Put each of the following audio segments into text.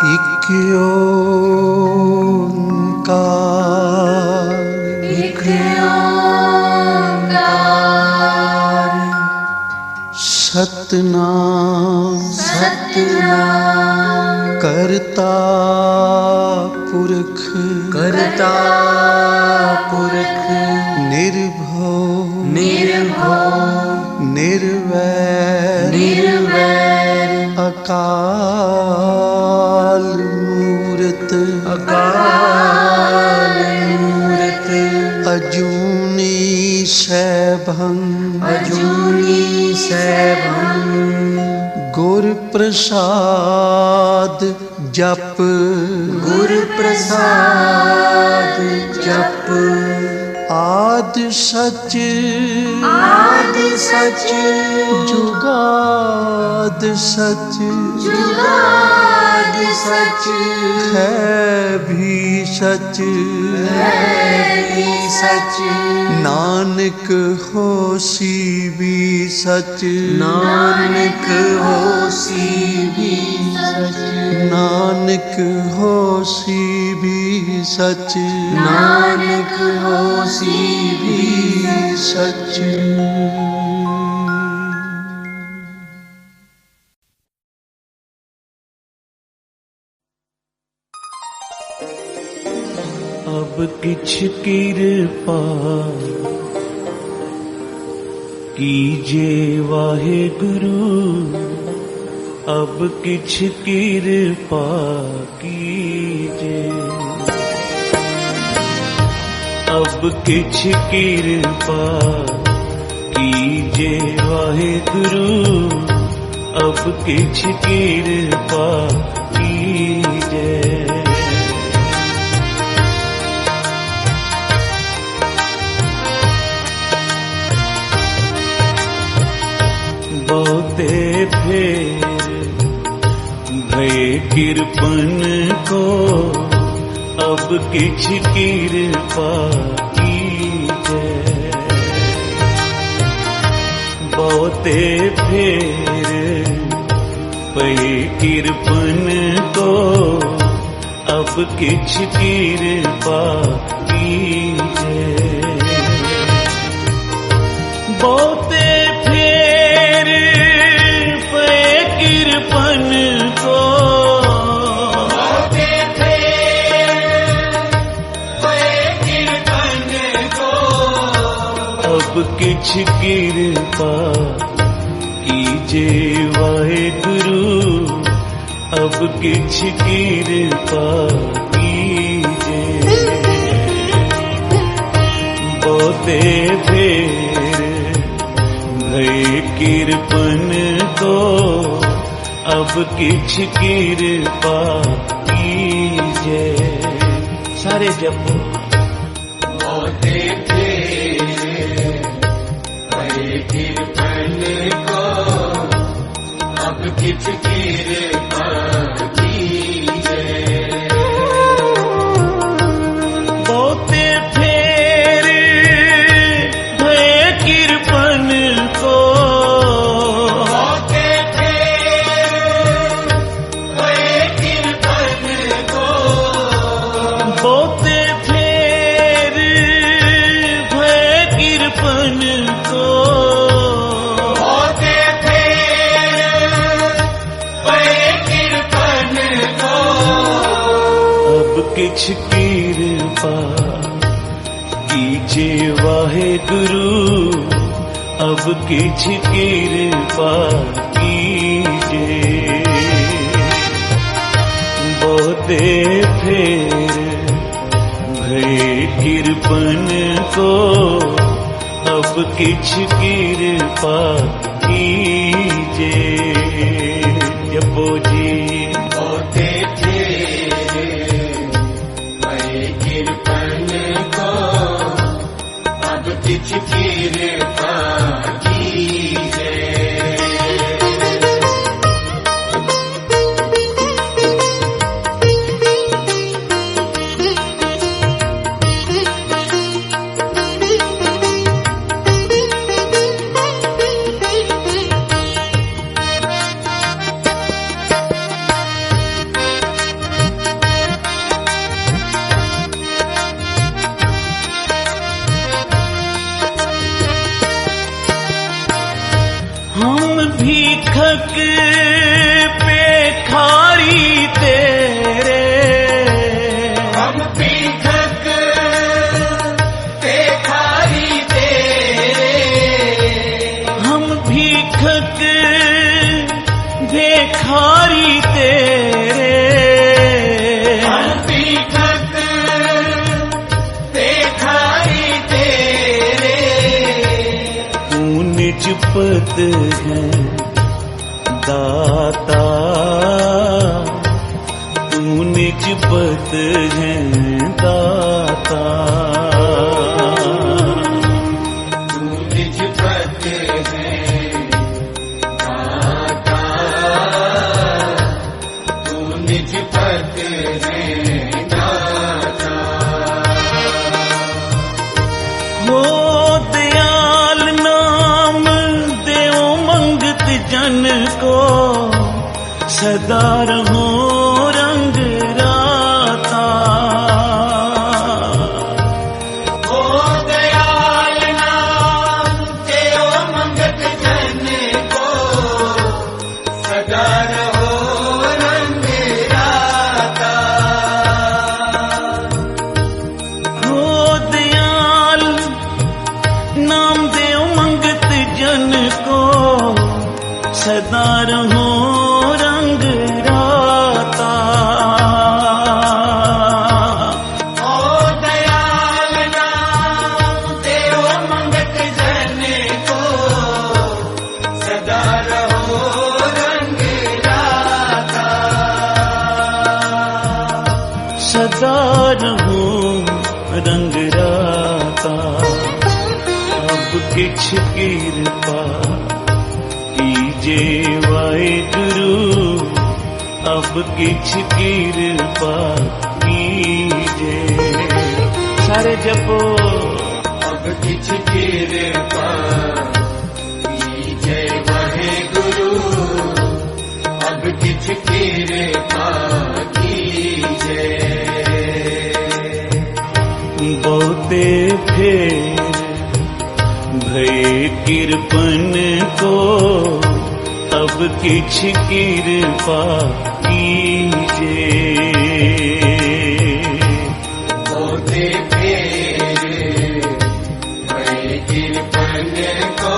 एक ओंकार, एक ओंकार, सतनाम सतनाम, करता पुरख, करता पुरख, निर्भव निर्भव, निर्वैर निर्वैर, अकाल मूरत, अकाल मूरत, अजूनी सैभं, अजूनी सैभं, गुर प्रसाद जप, गुर प्रसाद जप, आद सच, आद सच, जुगाद सच, जुगाद सच, है भी सच, है भी सच, नानक होसी भी सच, नानक होसी भी सच, नानक होसी भी सच, नानक होसी भी सच। अब किछ किरपा कीजे वाहेगुरु, अब किछ किरपा कीजे, अब किछ किरपा कीजे वाहेगुरु, अब किछ किरपा कीजे। बहुते फेर भये कृपन को, अब किछ कृपा कीजे। बहुते फेर भये कृपन को, अब किछ कृपा कीजे। बहुते फेर भये कृपन को, बहुते फेर भये कृपन को, अब किछ कृपा कीजे वाहेगुरु, अब किछ कृपा कीजे। बहुते फेर भये कृपन को, अब किछ कृपा कीजे। सारे जपो। बहुते फेर भये कृपन को, अब किछ कृपा कीजे। बहुते फेर भये कृपन को, बहुते फेर भये कृपन को, बहुते फेर भये कृपन को, बहुते फेर भये कृपन को, अब किछ कृपा कीजे वाहेगुरु, अब किछ कृपा कीजे। बहुते फेर भये कृपन को, अब किछ कृपा कीजे। जपो जी। बहुते फेर भये कृपन को, अब किछ कृपा कीजे। पत है दाता, तू निज पत है दाता। तू निज पत है दाता, तू निज पत है दाता। हो दयाल नाम देओ मंगत जन को, सदा रहो रंग राता। हो दयाल नाम देओ मंगत जन को, सदा रहो रंग राता। हो दयाल नाम देओ मंगत जन को, सदा रहो रंग राता। हो दयाल नाम देओ मंगत जन को, सदा रहो रंग राता। सदा रहो रंग राता। अब किछ कृपा कीजे वाहिगुरु, अब किछ कृपा कीजे। सारे जपो। अब किछ कृपा कीजे वाहिगुरु, अब किछ कृपा कीजे। बहुते फेर भय कृपन को, अब किछ कृपा कीजे। बहुते फेर भय कृपन को,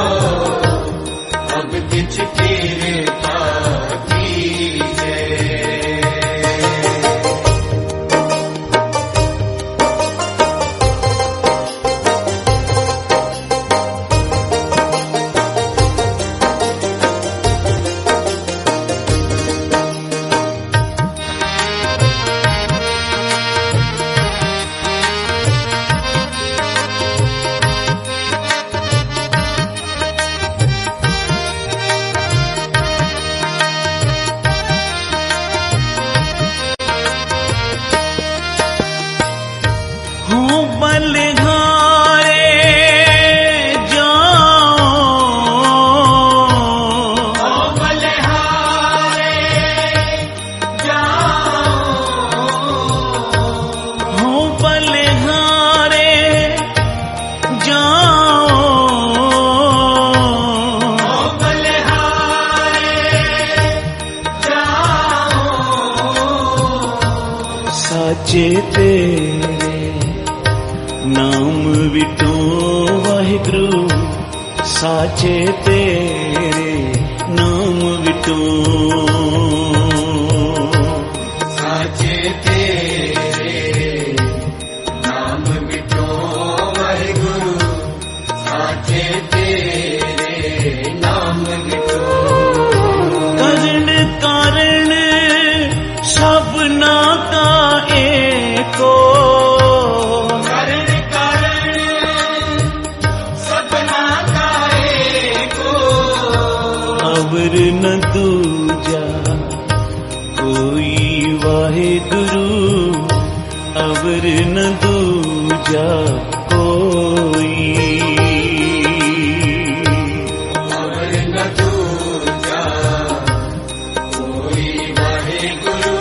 अब किछ कृपा कीजे। हूँ बलिहारे जाओ, ओ बलिहारे जाओ, हूँ बलिहारे जाओ। ओ बलिहारे जाओ। साचे तेरे नाम विटो वाहिगुरु, साचे तेरे नाम विटो। साचे तेरे नाम विटो वाहिगुरु, साचे तेरे नाम विटो। करण कारण सबना का एको, करण कारण सपना का एको। अवर न दूजा कोई वाहिगुरु, अवर न दूजा कोई। अवर न दूजा कोई वाहिगुरु,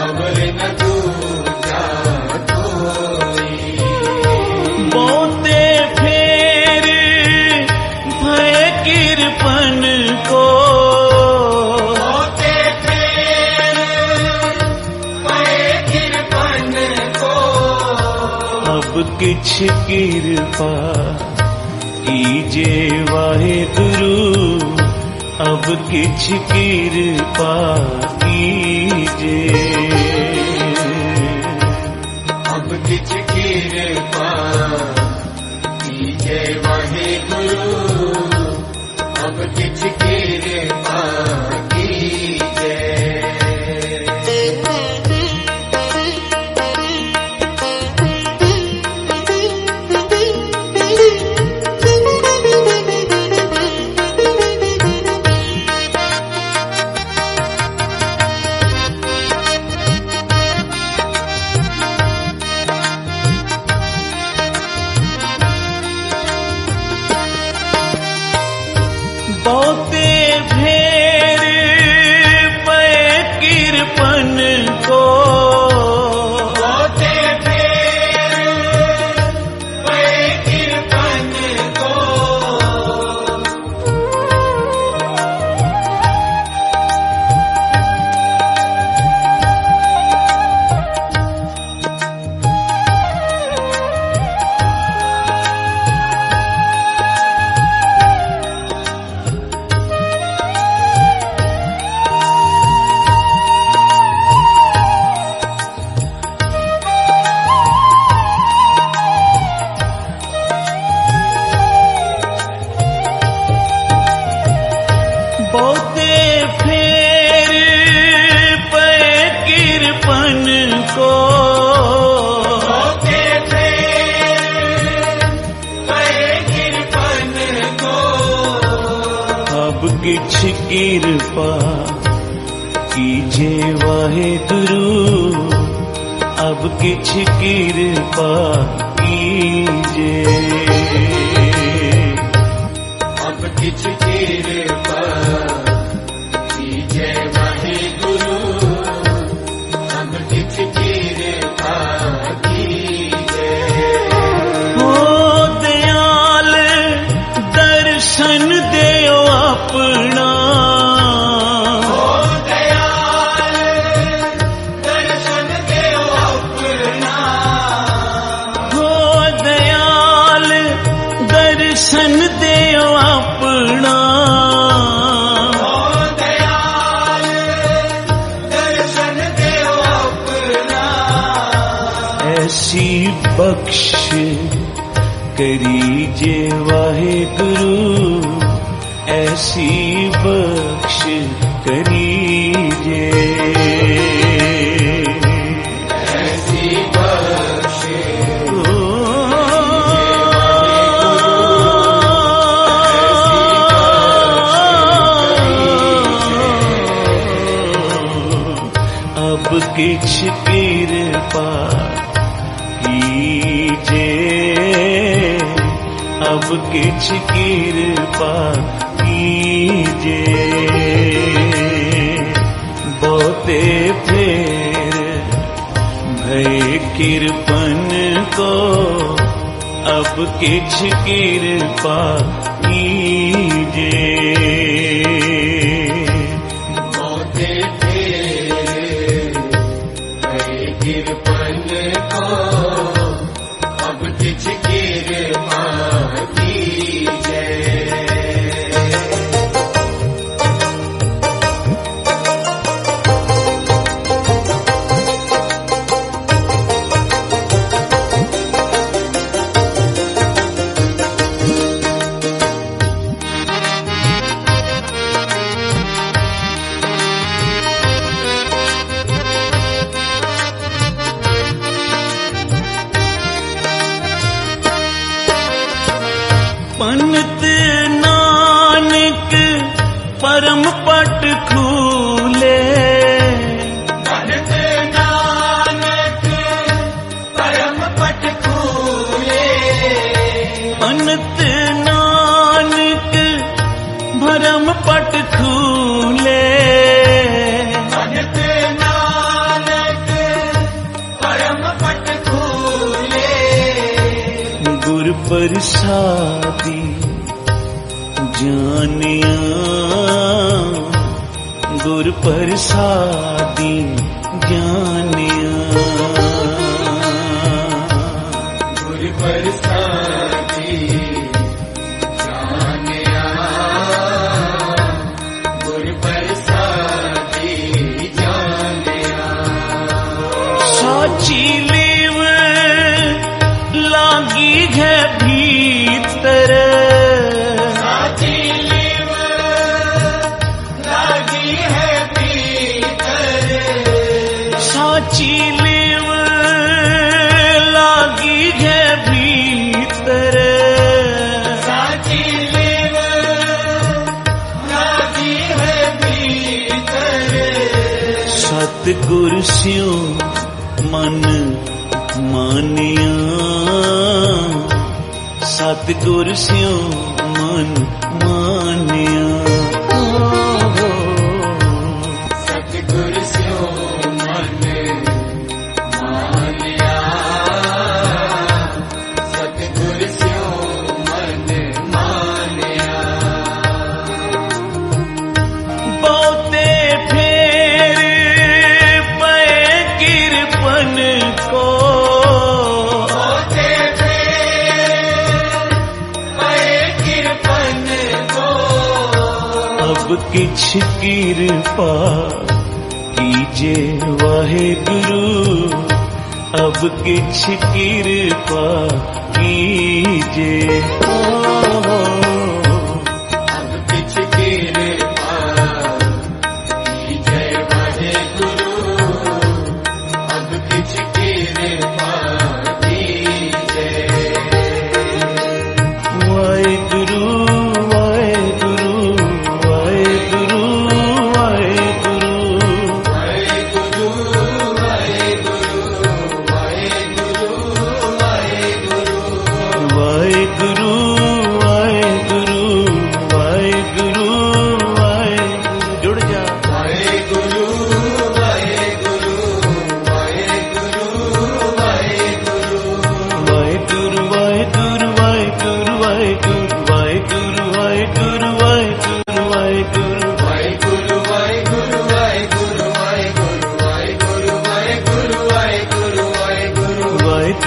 अवर न दूजा कोई। बहुते फेर भय कृपन को, होते फेर भय कृपन को। अब किछ कृपा कीजे वाहिगुरु, अब किछ कृपा कीजे। अब किछ कृपा कीजे वाहिगुरु, किरपा कीजे वाहेगुरु अब किछ किरपा कीजे अब किछ किरपा कीजे वाहेगुरु अब किछ किरपा कीजे ओ दयाल दर्शन देओ अपना दर्शन देओ अपना दयाल दर्शन देओ अपना ऐसी बख्श करीजे वाहेगुरु ऐसी बख्श करीजे ऐसी बख्श अब किछ किरपा कीजे अब किछ किरपा कीजे बहुते फेर भय किरपन को अब किछ किरपा कीजे किरपन को अब किछ किरपा कीजे पंत नानक परम पट खूले पंत नानक परम पट खूले पंत नानक भरम पट खूले पंत नानक परम पट खूले गुर प्रसादी जानिया गुर प्रसादी जानिया गुर प्रसादी जानिया गुर प्रसादी जानिया साची लेव लागी है भीतर साची लेव लागी है भीतर साची लेव लागी है भीतर साची लेव लागी है भीतर सतगुर स्यों मन मानिया सतगुर स्यों मन मानिया सतगुर स्यों मन मानिया सतगुर स्यों मन मानिया बहुते फेर पे किरपन को होते किरपन को अब किछ किरपा कीजे वाहेगुरु अब किछ किरपा कीजे अब किछ किरपा कीजे वाहेगुरु अब किछ किरपा कीजे वाहेगुरु वाहेगुरु वाहेगुरु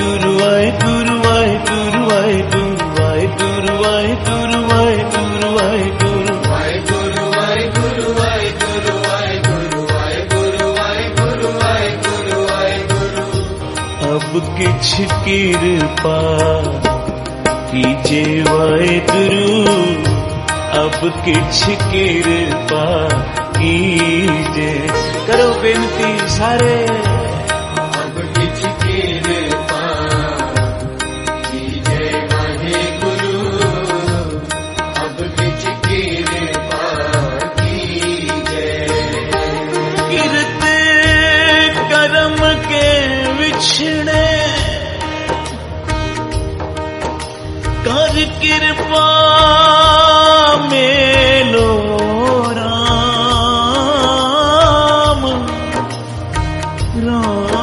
वाहेगुरु वाहेगुरु वाहेगुरु वाहेगुरु वाहेगुरु वाहेगुरु वाहेगुरु वाहेगुरु वाहेगुरु वाहेगुरु वाहेगुरु वाहेगुरु वाहेगुरु वाहेगुरु वाहेगुरु वाहेगुरु। अब किछ कृपा कीजे वाहेगुरु, अब किछ कृपा कीजे। करो बेनती सारे, अब किछ कृपा कीजे वाहेगुरु, अब किछ कृपा कीजे। किरत करम के विछड़े कर कृपा मेलो राम राम।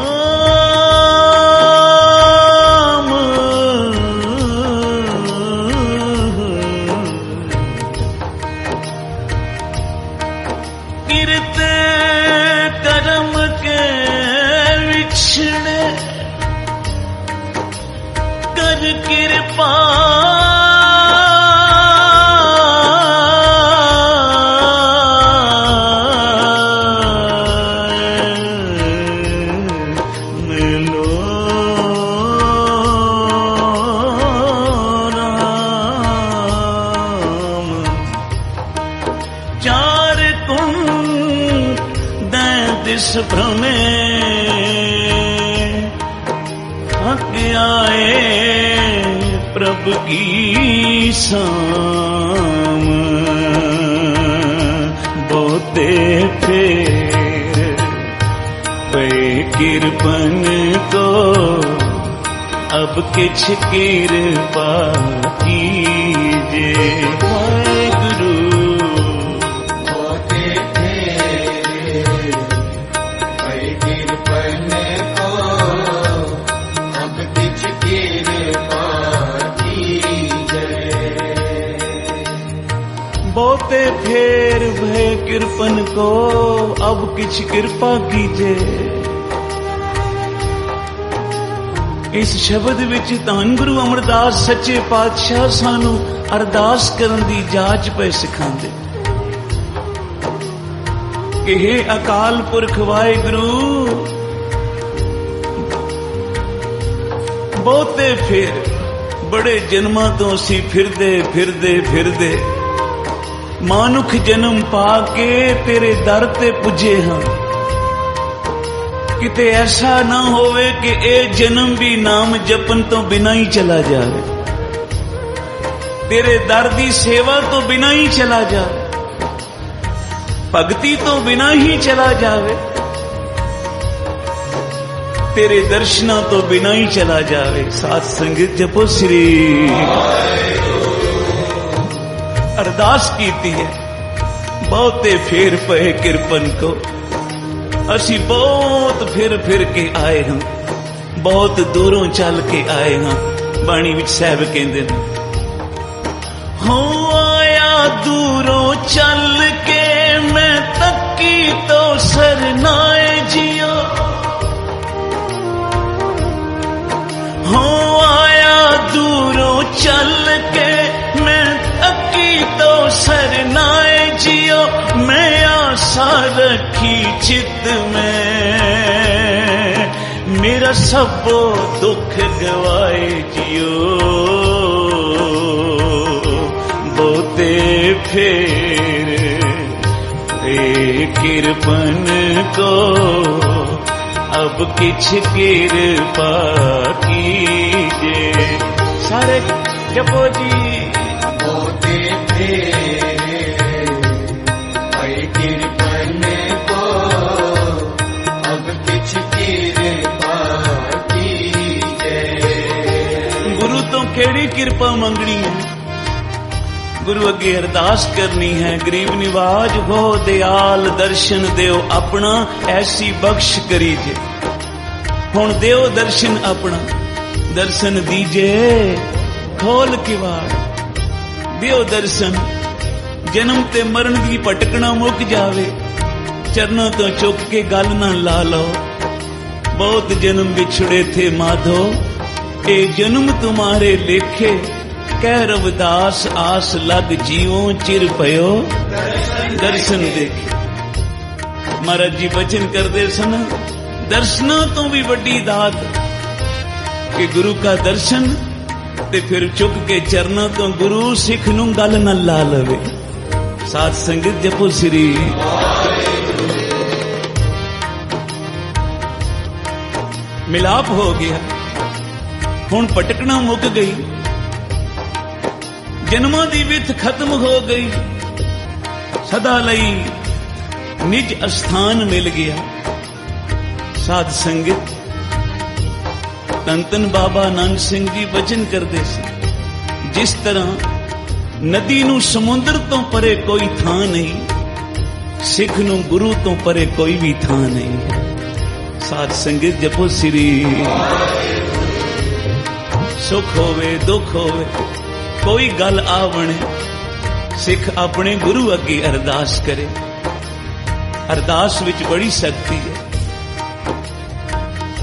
किरत करम के विछड़े कर कृपा मिलो राम। चार कुंड दैदिस भ्रमे थक आए प्रभु की शाम। बहुते फेर पे कृपन को, अब किछ कृपा कीजे वाहेगुरु। होते फेरे पै कृपन को, अब किछ कृपा कीजे। बहुते फेर भय कृपन को, अब किछ कृपा कीजे। इस शब्द विच धन गुरु अमरदास सच्चे पातशाह सानू अरदास करन दी जाच पे सिखांदे कि हे अकाल पुरख वाहेगुरु, बहुते फेर बड़े जन्मां तो असीं फिरदे फिरदे फिरदे मानुख जन्म पाके तेरे दर ते पुजे हां। किते ऐसा ना होवे कि ए जन्म भी नाम जपन तो बिना ही चला जावे, तेरे दर दी सेवा तो बिना ही चला जावे, भक्ति तो बिना ही चला जावे, तेरे दर्शना तो बिना ही चला जावे। साथ संगत जपो श्री अरदास कीती है। बहुते फेर पए कृपन को, असी बहुत फिर के आए हां, बहुत दूरों चल के आए हां। बाणी विच साहब कहंदे ने, हो आया दूरों चल के मैं तकी तो सरनाए जियो। हो आया दूरों चल के मैं तकी तो सरनाए जियो। मैं आशा रखी चित में मेरा सबो दुख गवाए जियो। बहुते फेर ए कृपन को, अब किछ कृपा कीजे। सारे जपो जी। होते फेरे पै कृपन को, अब किछ कृपा कीजे। गुरु तो केड़ी कृपा मंगनी है, गुरु अगे अरदास करनी है। गरीब निवाज हो दयाल दर्शन देव अपना, ऐसी बख्श करीजे। हुण देव दर्शन अपना, दर्शन दीजे खोल किवाड़। दियो दर्शन, जन्म ते मरण दी भटकना मुक जावे। चरणों तो चुक के गल ना ला लो। बहुत जन्म बिछड़े थे माधो, ए जन्म तुम्हारे लेखे, कह रविदास आस लग जीवों चिर पयो दर्शन देखे। महाराज जी बचन करते सन, दर्शना तो भी वड्डी दात कि गुरु का दर्शन, ते फिर चुक के चरणों तो गुरु सिख नूं गल न ला लवे। साध संगत जपो श्री मिलाप हो गया, हुण पटकना मुक गई, जन्मां दी विथ खत्म हो गई, सदा लई निज अस्थान मिल गया। साध संगत धन धन बाबा नानक सिंह जी वचन करते सी, जिस तरह नदी नूं समुंदर तो परे कोई थां नहीं, सिख नूं गुरु तो परे कोई भी थां नहीं है। साध संगत जपो श्री सुख होवे दुख होवे कोई गल आवणे, सिख अपने गुरु अगे अरदास करे। अरदास विच बड़ी शक्ति है।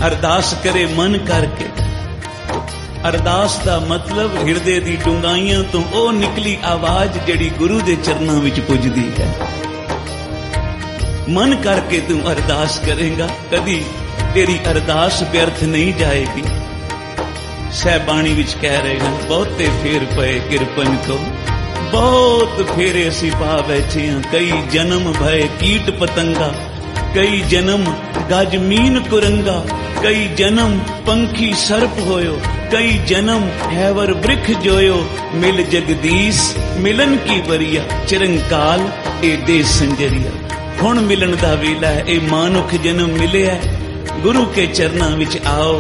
अरदास करे मन करके। अरदास दा मतलब हिरदे दी डुंगाइयां तो ओ निकली आवाज जिहड़ी गुरु दे चरनां विच पुजदी है। मन करके तू अरदास करेगा, कदी तेरी अरदास व्यर्थ नहीं जाएगी। सहबाणी विच कह रहे हैं, बहुते फेर पए किरपन को, बहुत फेरे असी पा बैठे हैं। कई जन्म भय कीट पतंगा, कई जन्म गज मीन कुरंगा, कई जन्म पंखी सर्प होयो, कई जन्म हैवर वृख जोयो। मिल जगदीश मिलन की वरिया, चिरंकाल ए दे संजरिया। हुण मिलन दा वेला है, ए मानुख जन्म मिले है। गुरु के चरनां विच आओ,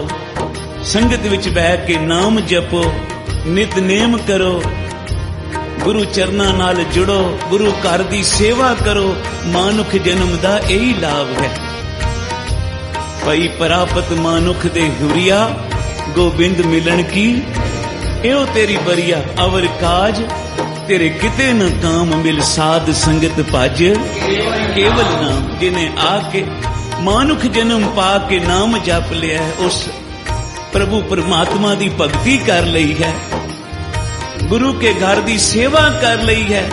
संगत विच बह के नाम जपो, नितनेम करो, गुरु चरनां नाल जुड़ो, गुरु घर दी सेवा करो। मानुख जन्म दा यही लाभ है। पई परापत मानुख दे हुरिया, गोबिंद मिलन की एओ तेरी बरिया। अवर काज तेरे किते न काम, मिल साध संगत भज केवल नाम। जिन्हें आके मानुख जन्म पा के नाम जप लिया है, उस प्रभु परमात्मा दी भगती कर लई है, गुरु के घर दी सेवा कर लई है,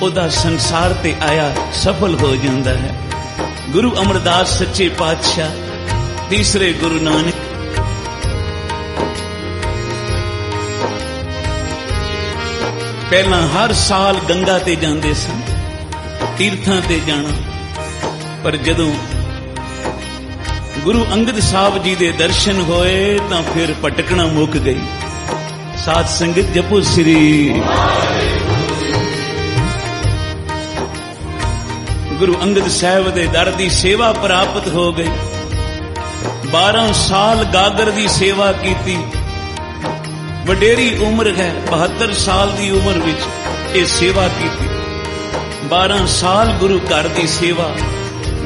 ओदा संसार ते आया सफल हो जाता है। गुरु अमरदास सच्चे पातशाह, तीसरे गुरु नानक, पहला हर साल गंगा ते जाते सन, तीर्थां ते जाना। पर जदों गुरु अंगद साहब जी दे दर्शन होए तां फिर पटकना मुक गई। साध संगत जपो श्री गुरु अंगद साहब दे दर दी सेवा प्राप्त हो गई। 12 साल गागर दी सेवा कीती। वडेरी उम्र है, 72 साल दी उम्र विच ये सेवा कीती। 12 साल गुरु घर दी सेवा।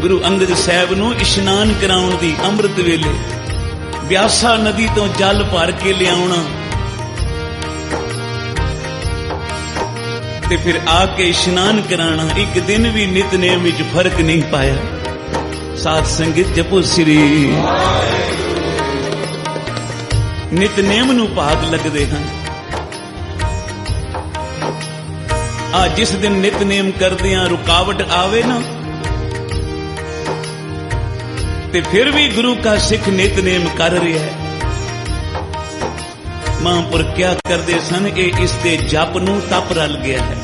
गुरु अंगद साहब नूं इशनान कराउण दी अमृत वेले ब्यासा नदी तो जल भर के लियाउणा ते फिर आके इशनान कराना। एक दिन भी नितनेम विच फर्क नहीं पाया। साध संगत जपो श्री नितनेम नूं भाग लगदे हैं। आ जिस दिन नितनेम करदियां रुकावट आवे ना, ते फिर भी गुरु का सिख नितनेम कर रहा है। महापुर क्या करते सन, इसके जप नूं तप रल गया है।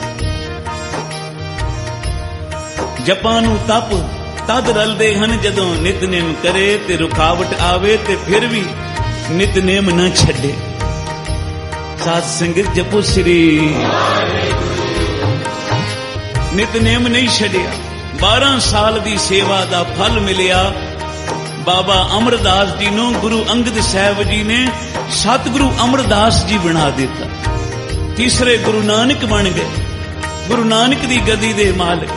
जपां नूं तप तद रलदे हन जदों नितनेम करे ते रुकावट आवे ते फिर भी नितनेम न छड्डे। साध संगत जपो श्री नितनेम नहीं छड्डिया। 12 साल दी सेवा दा फल मिलिया। बाबा अमरदास जी नूं गुरु अंगद साहब जी ने सतगुरु अमरदास जी बना दिता। तीसरे गुरु नानक बन गए। गुरु नानक दी गदी दे मालिक।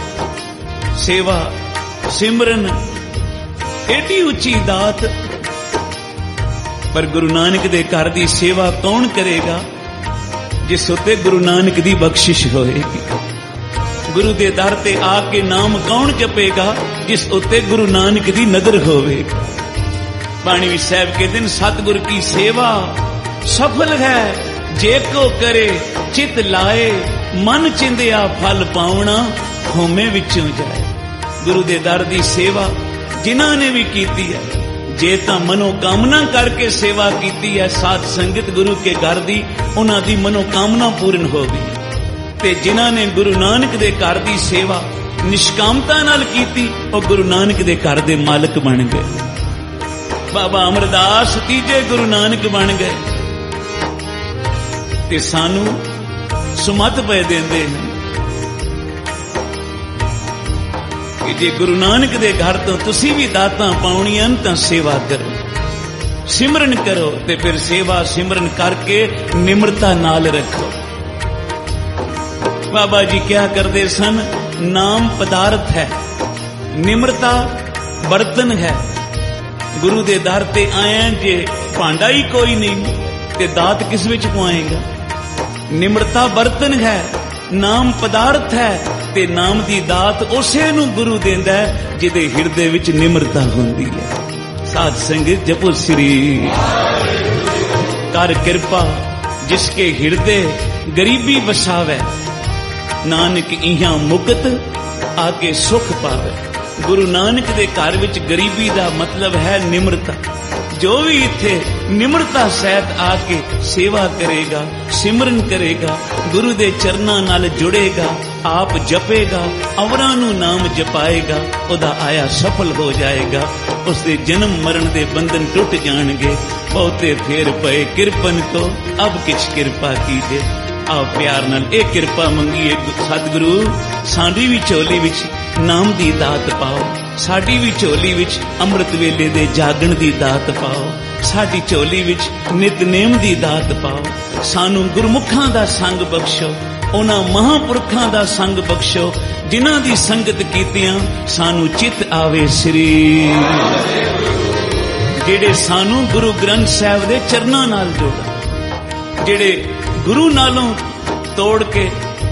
सेवा सिमरन एडी उच्ची दात, पर गुरु नानक दे घर दी सेवा कौन करेगा जिस उत्ते गुरु नानक दी बख्शिश होएगी। गुरु दे दर ते आके नाम कौन जपेगा जिस उत्ते गुरु नानक दी नजर होवेगी। बाणी साहब के दिन सतगुर की सेवा सफल है जे को करे चित लाए, मन चिंदिया फल पावना होमे विचों जाए। गुरु दे दर दी सेवा जिन्हां ने भी कीती है, जे तां मनोकामना करके सेवा कीती है साध संगत गुरु के घर दी, उन्हां दी मनोकामना पूर्ण हो गई। ते जिन्हां ने गुरु नानक दे घर दी सेवा निष्कामता नाल कीती, और गुरु नानक दे घर दे मालिक बन गए। बाबा अमरदास तीजे गुरु नानक बन गए। ते सानू सुमत पे देंदे हैं कि जे गुरु नानक दे घर तो तुसी भी दातां पाउणियां तां सेवा करो, सिमरन करो, ते फिर सेवा सिमरन करके निम्रता नाल रखो। बाबा जी क्या करते सन? नाम पदार्थ है, निम्रता बर्तन है। गुरु दे दर ते आया जे भांडा ही कोई नहीं ते दात किस विच पवाएगा? निम्रता बर्तन है, नाम पदार्थ है, ते नाम दी दात उसे नूं गुरु देंदा है जिहदे हिरदे विच निम्रता हुंदी है। साध संगत जपो श्री कर कृपा जिसके हिरदे गरीबी बसावे, नानक इहां मुक्त आके सुख पावे। गुरु नानक दे घर विच गरीबी दा मतलब है निम्रता। जो भी इत्थे निम्रता सहित आके सेवा करेगा, सिमरन करेगा, गुरु दे चरनां नाल जुड़ेगा, आप जपेगा, अवरां नूं नाम जपाएगा, ओदा आया सफल हो जाएगा। उसदे जन्म मरण दे बंधन टुट जाणगे। बहुते फेर पए किरपन को अब किछ किरपा कीजे। आओ प्यार नाल ए किरपा मंगीए, सतगुरु साडी भी झोली विच नाम दी दात पाओ, साडी भी झोली विच अमृत वेले दे जागण दी दात पाओ, साडी झोली विच नितनेम दी दात पाओ। सानू गुरमुखां दा संग बख्शो, उन्हां महापुरखां दा संग बख्शो जिन्हां दी संगत कीतियां सानू चित आवे श्री, जेड़े सानू गुरु ग्रंथ साहिब दे चरनां नाल जोड़न, जेड़े गुरु नालों तोड़ के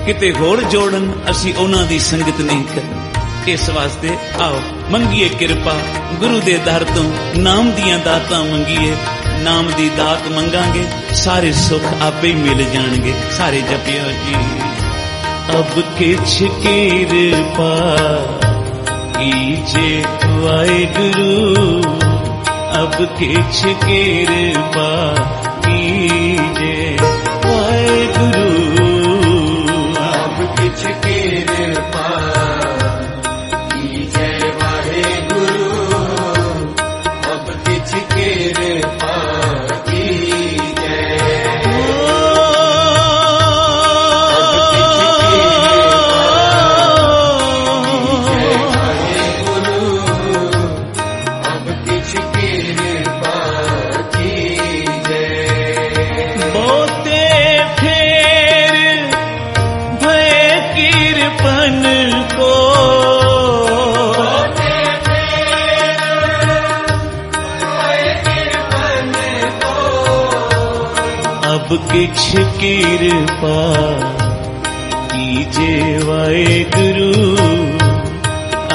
किते होर जोड़न, असी उन्हां दी संगत नहीं करनी। इस वास्ते आओ मंगीए किरपा गुरु दे दर तो, नाम दियां दातां मंगीए। नाम दी दात मंगांगे सारे सुख आपे ही मिल जाणगे। सारे जपियो जी। अब किछ किरपा कीजे वाहिगुरु, अब किछ किरपा कीजे वाहिगुरु, अब किछ किरपा कीजे वाहिगुरु, अब किछ किरपा कीजे, अब किछ किरपा कीजे। बहुते फेर भय किरपन को, अब किछ किरपा कीजे वाहिगुरु,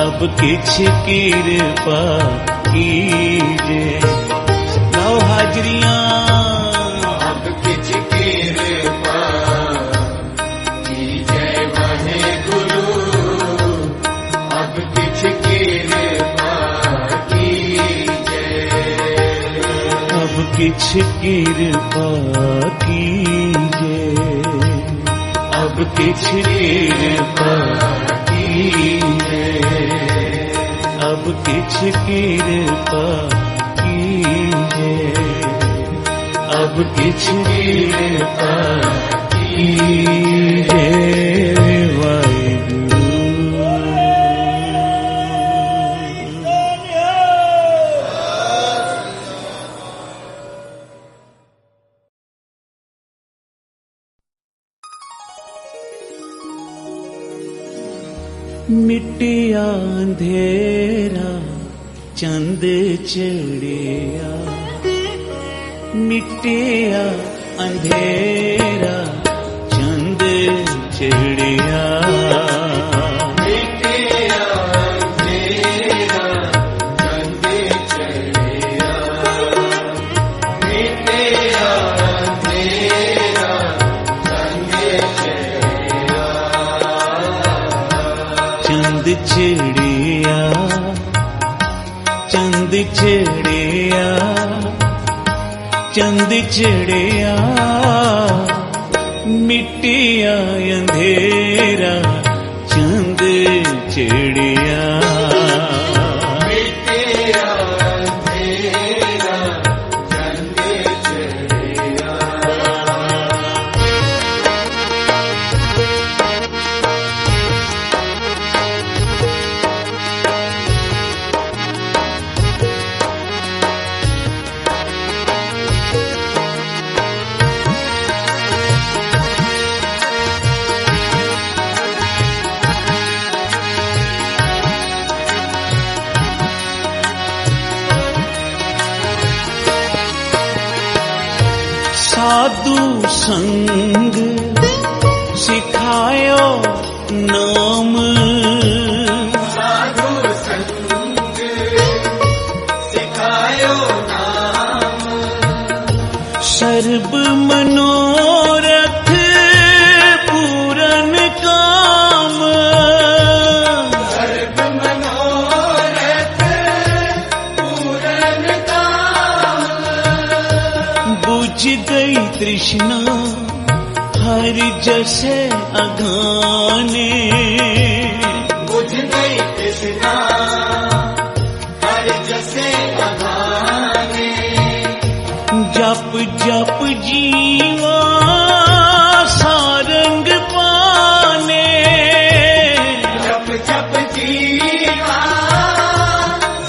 अब किछ किरपा कीजे। गाओ हाजरियां। अब किछ किरपा कीजे वाहिगुरु, अब किछ किरपा कीजे, अब किछ किरपा कीजे, अब किछ किरपा कीजे, अब किछ किरपा कीजे, अब किछ किरपा कीजे वाहिगुरु। मिटिया अंधेरा चंद चढ़िया, मिटिया अंधेरा चंद चढ़िया, मिटिया अंधेरा चंद चढ़िया, मिटिया चढ़िया, चंद चढ़िया, मिटिया अंधेरा, चंद चढ़िया। साधु संग सिखायो नाम, साधु संग सिखायो नाम, सर्ब मनोरथ पूरन काम, सर्ब मनोरथ पूरन काम, बुझ गई तृष्णा हरि जैसे अगाने, बुझ गई तृष्णा हरि जैसे अगाने, जप जप जीवा सारंग पाने, जप जप जीवा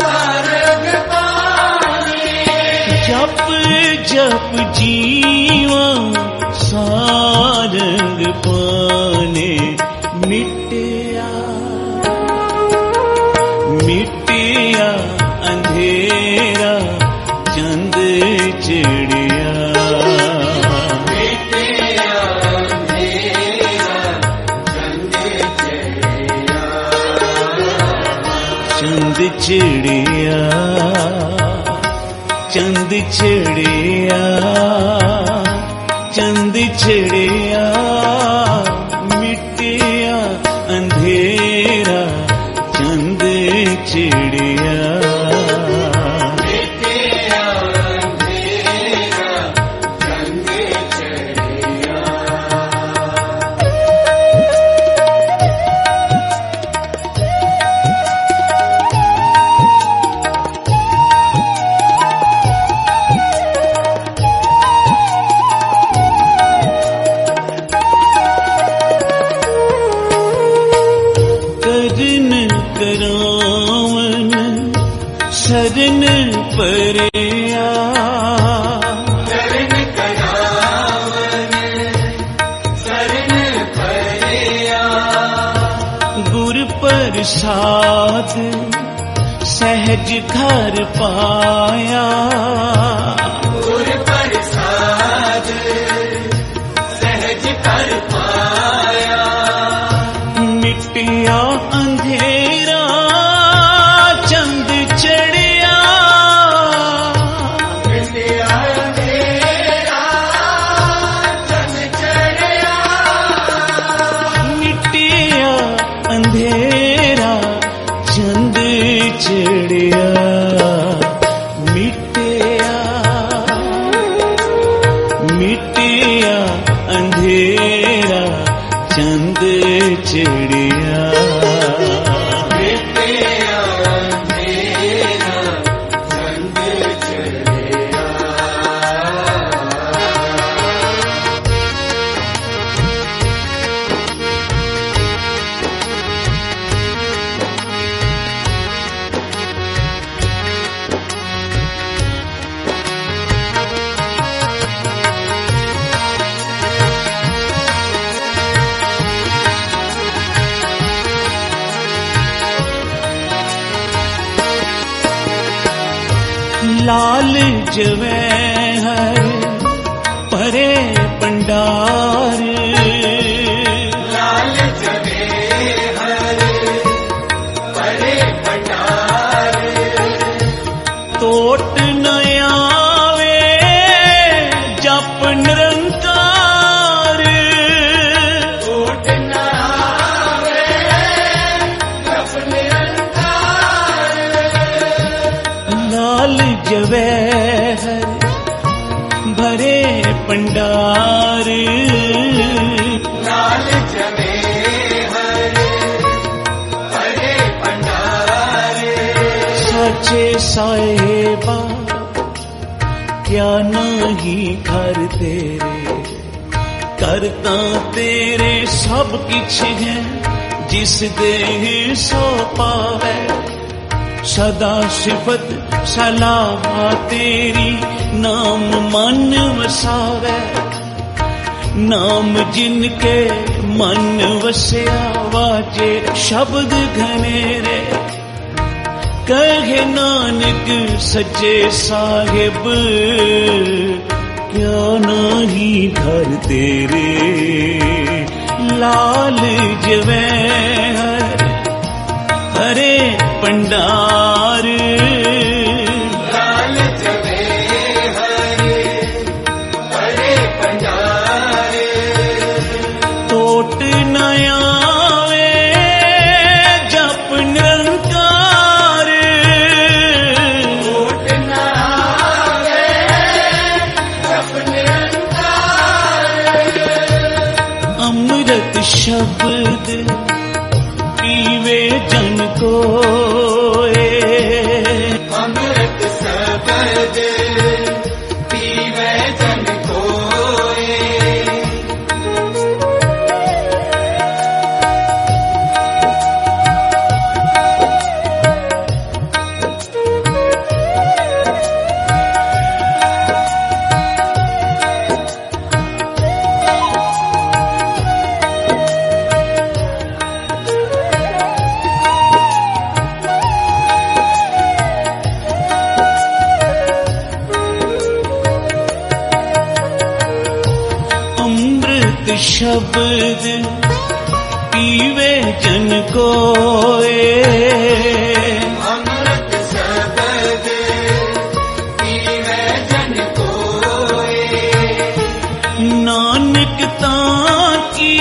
सारंग पाने, जप जप जीवा सारंग पाने, मिटिया मिटिया अंधेरा, चंद चिड़िया, मिटिया अंधेरा, चंद चिड़िया, चंद चिड़िया, चंद चिड़िया, चंद चिड़िया, मिटिया अंधेरा, चंद चिड़िया। मिटिया अंधेरा, चंद चिड़िया। करन करावन शरण परिया, शरण करावन शरण परिया, गुर प्रसाद सहज घर पाया, गुर प्रसाद सहज कर पाया, मिटिया अंधेरा, चंद चढ़िया, मिटिया अंधेरा, चंद चढ़िया, मिटिया अंधेरा, चंद चढ़िया, मिटिया मिटिया अंधेरा, चंद चिड़िया, मिटिया अंधेरा, चंद चिड़िया। लाल जवै हर परे पंडार, लाल जवे हर परे भंडार, तोट न आवे जप निरंकार, टूट न आवे जप निरंकार, लाल जवेहर भरे पंडार, लाल जवेहर भरे भंडार। सचे साहेबा क्या नहीं घर तेरे, करता तेरे सब किछ है जिस दे सो पावे। सदा सिफत सलाह तेरी नाम मन वसावे, नाम जिनके मन वसया वाजे शब्द घनेरे। कहे नानक सच्चे साहिब क्या नहीं घर तेरे, लाल जवेहर हरे पंडार, लाल जवेहर भरे भंडार। टोट न आवे जप निरंकार, टोट न आवे जप निरंकार। अमृत शब्द पीवे जन कोए, अमृत शब्द पीवे जन कोए। शब्द पीवे जन कोए, अमृत शब्द पीवे जन कोए। नानक ताकी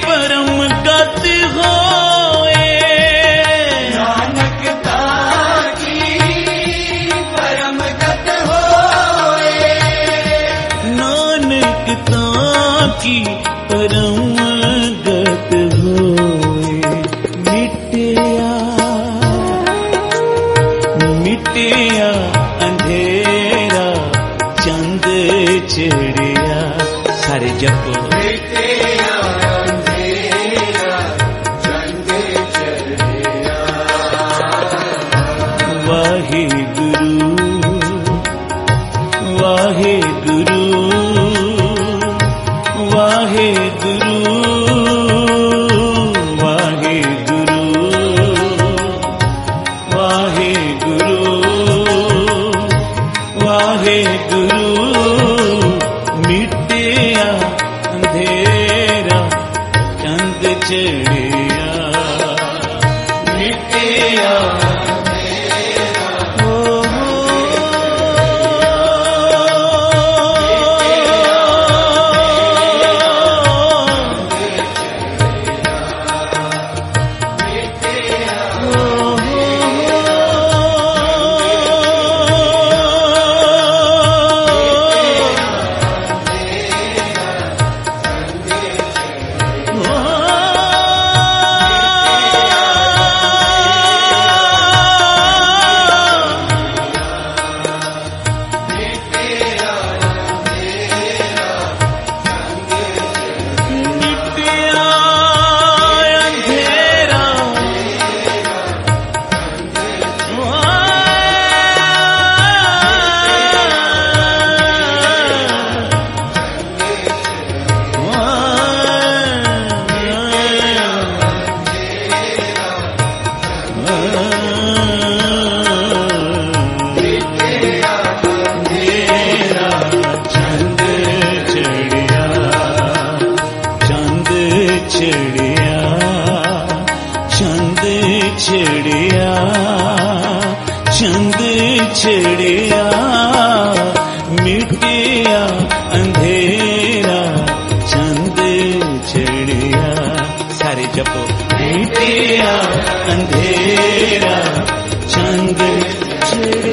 परम गत होए, नानक ताकी परम गत होए। नानक ताकी परम गत होए। मिटिया मिटिया अंधेरा चंद चढ़िया, सारे जपो मिटिया अंधेरा चंद चढ़िया। वाहे गुरु वाहे गुरु वाहे गुरु वाहे गुरु वाहे गुरु वाहे गुरु। मिटिया अंधेरा चंद चढ़िया, मिटिया छिड़िया चंद छिड़िया मिटिया अंधेरा चंद छिड़िया सारे जपो मिटिया अंधेरा चंद छिड़िया।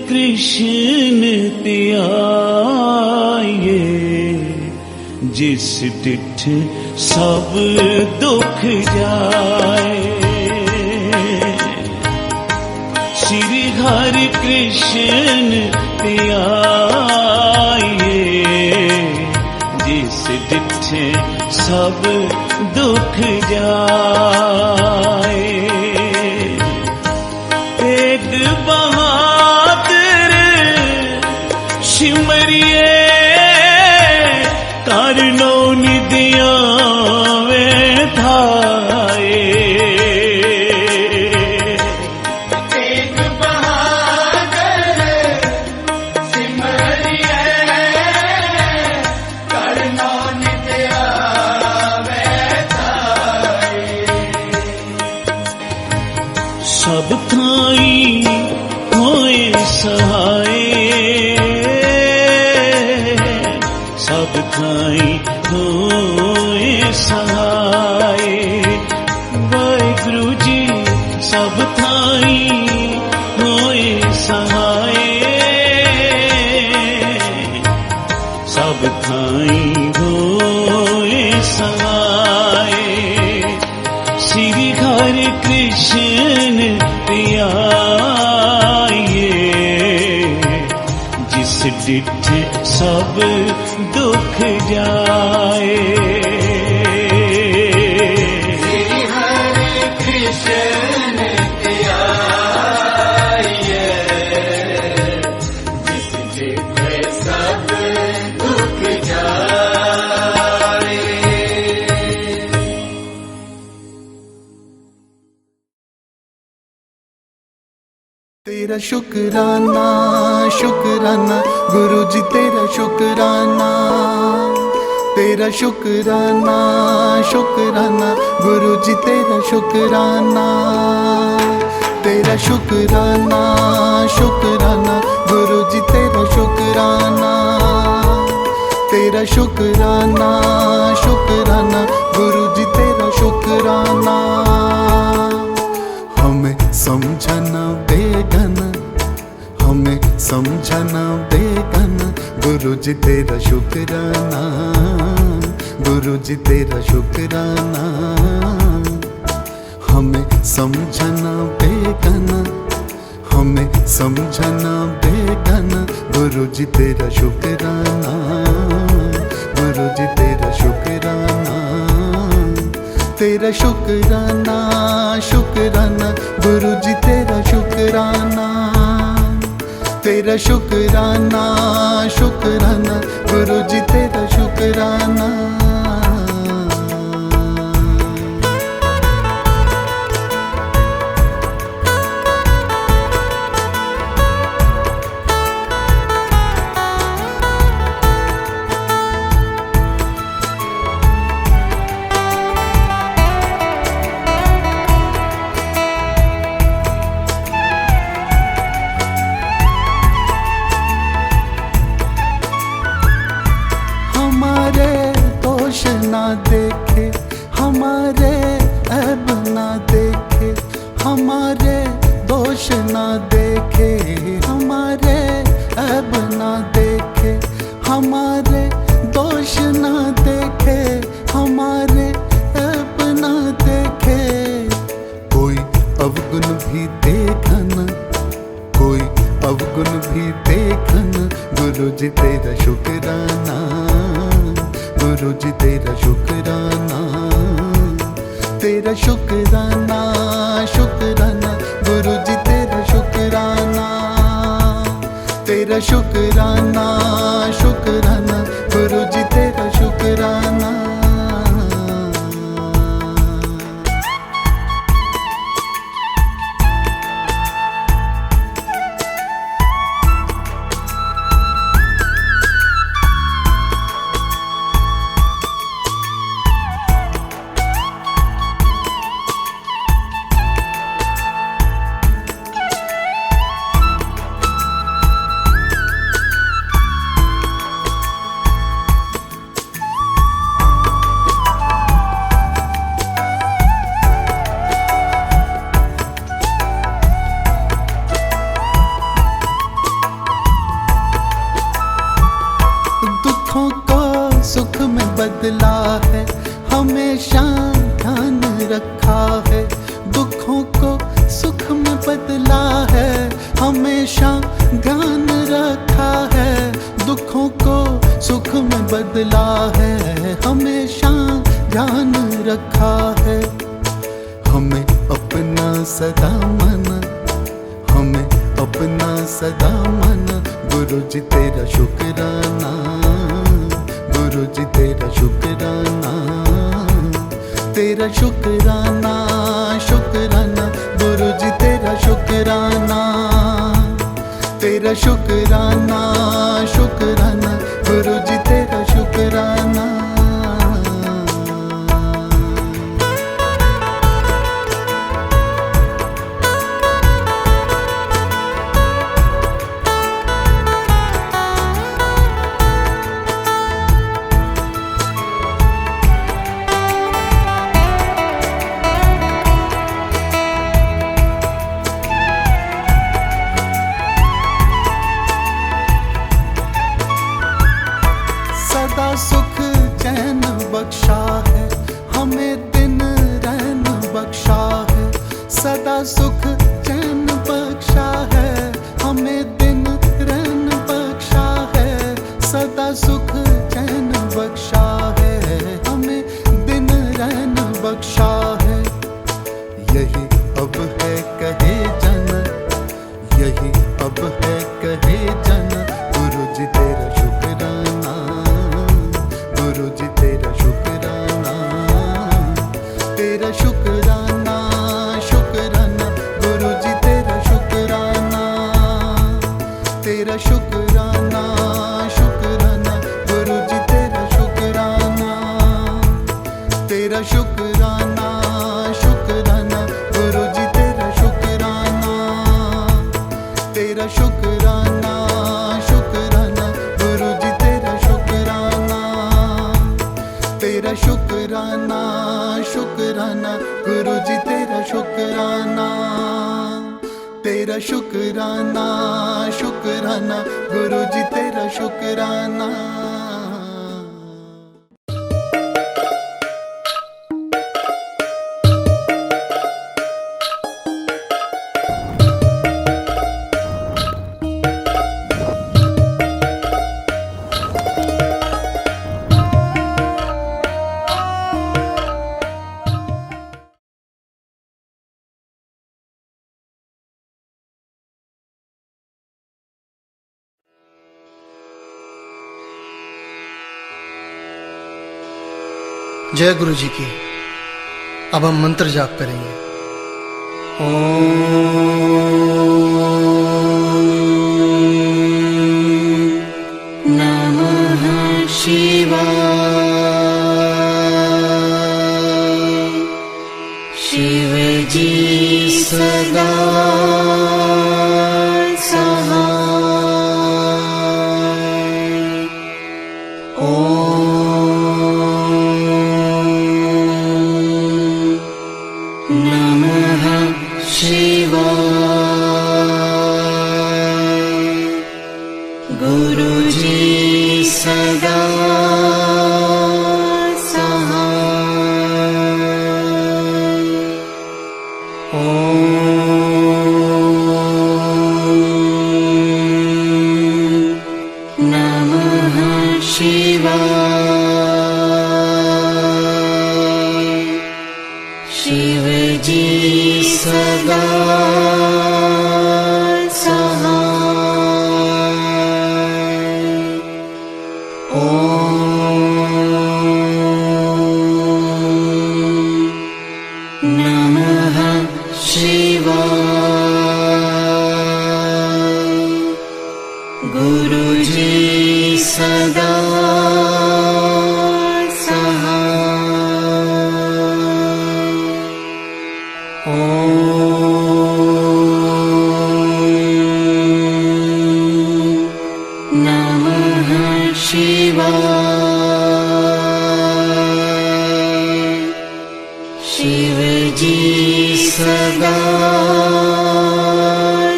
कृष्ण त्याये, जिस डिठ सब दुख जाए। श्री हरि कृष्ण त्याये, जिस डिठ सब दुख जाए। तेग बहादुर सिमरिए, करनो निदियां वे धाए। तेग बहादुर सिमरिए, करनो निदियां वे धाए। सब थाई होए सहाय, सब थाई होए सहाय। वाहिगुरु जी सब थाई होए सहाय, सब थाई होए सहाय। श्री हरि कृष्ण त्याये, जिस डिठ सब दुख जाए। श्री हरि कृष्ण त्याये, जिस डिठ सब दुख जाए। तेरा शुक्राना शुक्राना गुरु जी, तेरा शुक्राना, तेरा शुक्राना शुक्राना गुरु जी, तेरा शुक्राना, तेरा शुक्राना शुक्राना गुरु जी, तेरा शुक्राना, तेरा शुक्राना शुक्राना गुरु जी, तेरा शुक्राना। हमें समझना बेगन, हमें समझना बेगन, गुरु जी तेरा शुक्राना, गुरु जी तेरा शुक्राना। हमें समझना बेगन, हमें समझना बेगन, गुरु जी तेरा शुक्राना, गुरु जी तेरा शुक्राना। तेरा शुक्राना शुक्राना गुरु जी, तेरा शुक्राना, तेरा शुक्राना शुक्राना गुरु जी, तेरा शुक्राना। ना देखे हमारे ऐब ना देखे, हमारे दोष ना देखे, हमारे ऐब ना देखे, हमारे दोष ना देखे, हमारे ऐब ना देखे। कोई अवगुण भी देखन, कोई अवगुण भी देखन, गुरु जी तेरा शुक्राना, गुरु जी तेरा शुक्राना, तेरा शुक्राना शुक्राना गुरु जी, तेरा शुक्राना, तेरा शुक्राना शुक्राना गुरु जी, तेरा शुक्राना। बदला है, हमेशा ध्यान रखा है। दुखों को सुख में बदला है, हमेशा ध्यान रखा है। दुखों को सुख में बदला है, हमेशा ध्यान रखा है। हमें अपना सदा माना, हमें अपना सदा माना। गुरु जी तेरा शुक्राना, गुरु जी तेरा शुक्राना, तेरा शुक्राना, शुक्राना। गुरु जी तेरा शुक्राना, तेरा शुक्राना, शुक्राना। गुरु जी तेरा शुक्राना। सदा सुख चैन बख्शा है, हमें दिन रैन बख्शा है। सदा सुख चैन बख्शा है, हमें दिन रैन बख्शा है। सदा सुख चैन बख्शा है, हमें दिन रैन बख्शा है। यही अब है कहे जन, यही अब है कहे जन। गुरु जी तेरा शुक्राना, गुरु जी तेरा शुक्राना, तेरा शुक्राना, शुक्राना। गुरु जी तेरा शुक्राना, तेरा शुक्राना, शुक्राना। गुरु जी तेरा शुक्राना, तेरा शुक्राना, शुक्राना। गुरु जी तेरा शुक्राना, तेरा शुक्राना, शुक्राना। गुरु जी तेरा शुक्राना, तेरा शुक्राना, शुक्राना। गुरु जी तेरा शुक्राना, तेरा शुक्राना, शुक्राना। गुरु जी तेरा शुक्राना। जय गुरु जी की। अब हम मंत्र जाप करेंगे। ॐ नमः शिवाय। शिव जी सदा शिव जी सदा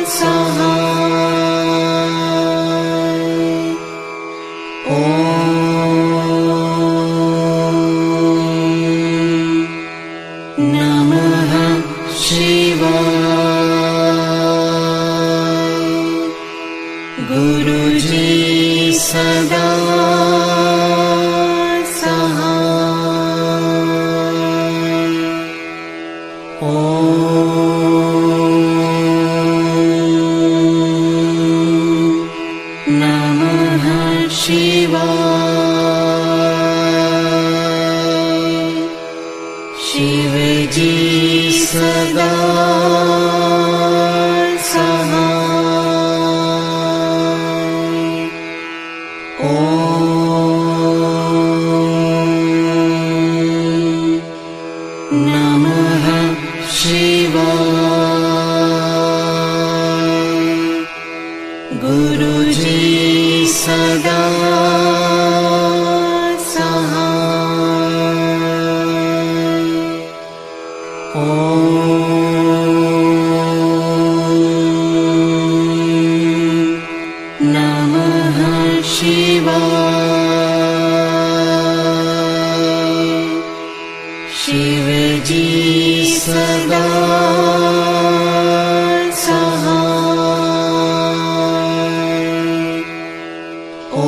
सहाय। सदा शिव जी सदा सहाय। ॐ नमः शिवाय। गुरुजी सदा शिव जी सदा सहाय। ॐ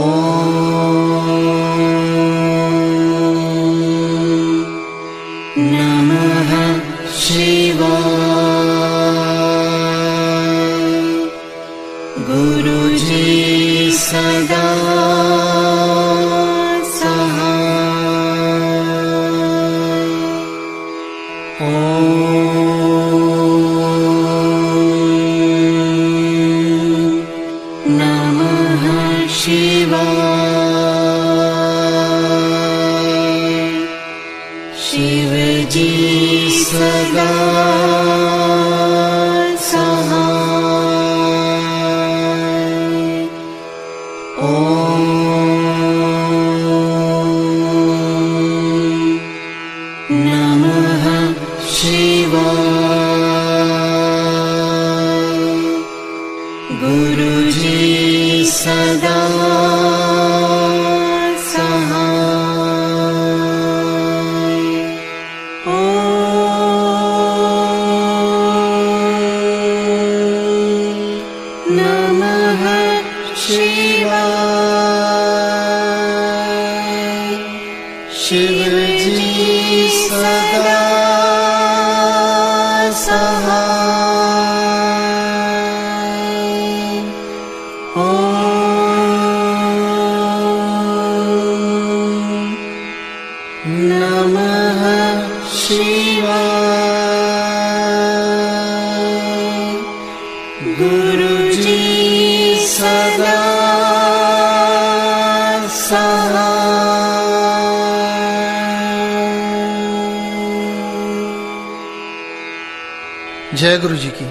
नमः शिवाय। गुरुजी सदा शिव जी सदा सहाय। ॐ नमः शिवाय। गुरुजी सदा शिव जी सदा सहाय। ॐ नमः शिवाय। गुरुजी सदा जय गुरु जी की।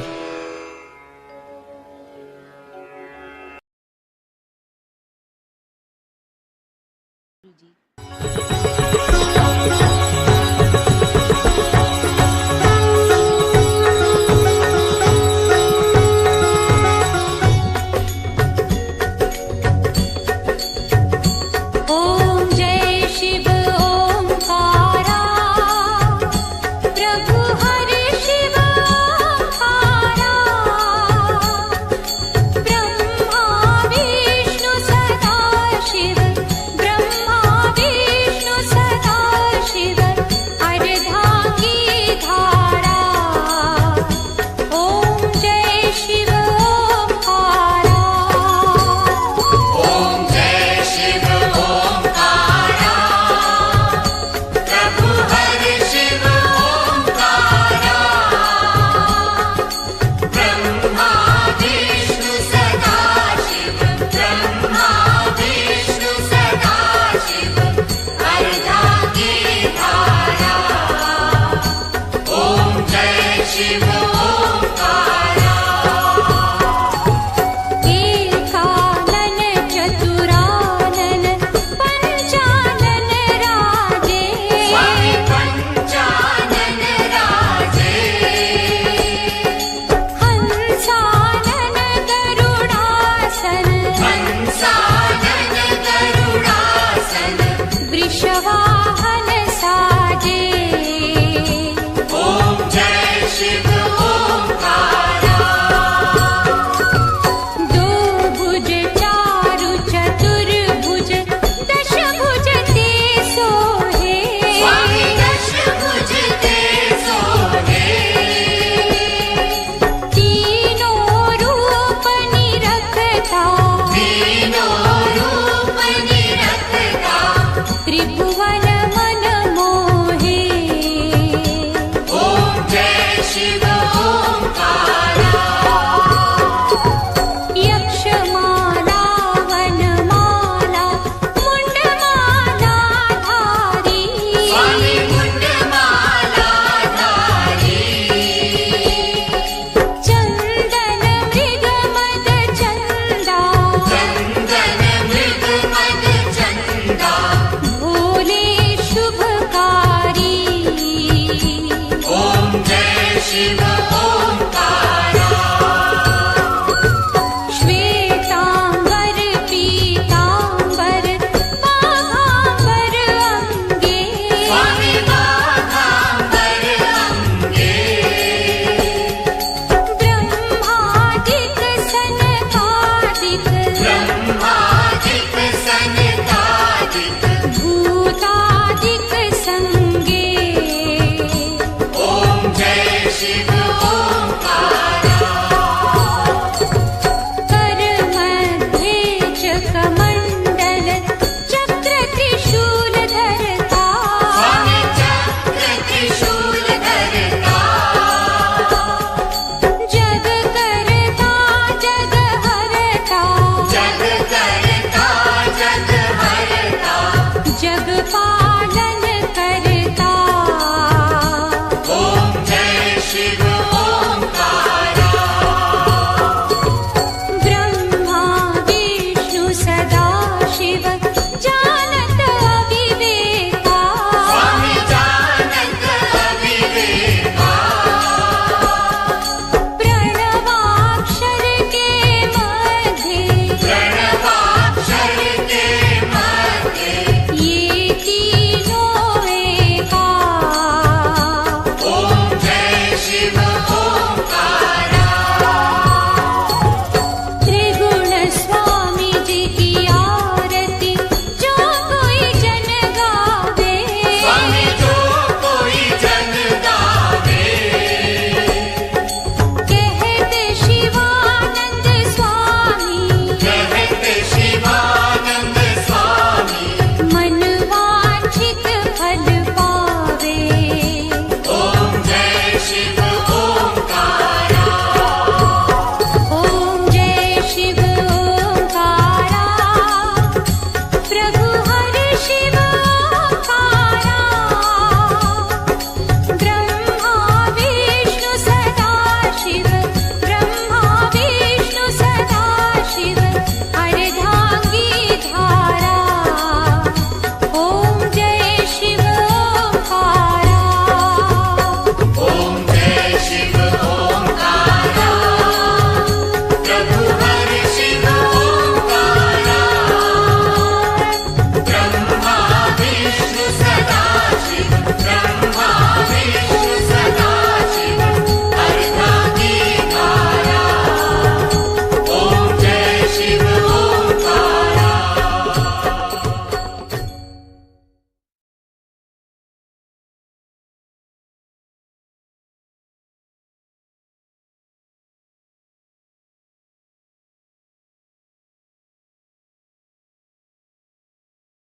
ब्रह्मा विष्णु शिव